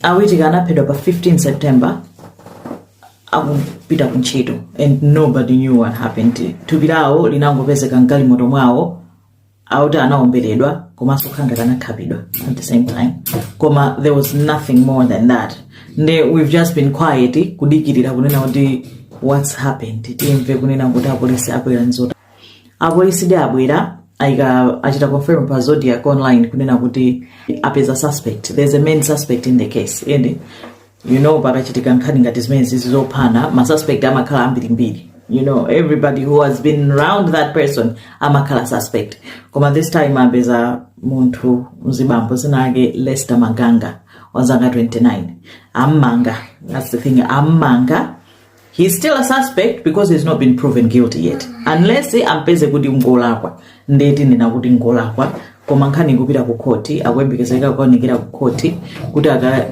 Awittika anaphedwa pa 15 September akupita kuntchito, and nobody knew what happened. Thupi lawo linangopezeka mgalimoto mwawo, auti anaomberedwa komanso khanga kanakhapidwa at the same time, koma there was nothing more than that. We've just been quiet kudikirira kunena kuti what's happened. Timve kunena kuti apolisi abwera nzota. Apolisi de abwera achita confirm pa Zodiac online kunena kuti apeza suspect. There's a main suspect in the case, and you know pakachitika nkhani ngati zimene zizophana ma suspect amakhala ambirimbiri. You know, everybody who has been around that person amakhala suspect. Koma this time apeza munthu mzibambo zinake Lester Maganga wazanga 29. Amanga, that's the thing, amanga. He's still a suspect because he's not been proven guilty yet. Unless ampeze kuti ngolakwa. Ndeti nina kuti ngolakwa. Koma nkhani kupita ku koti, akwembekezeka kuonekera ku koti kuti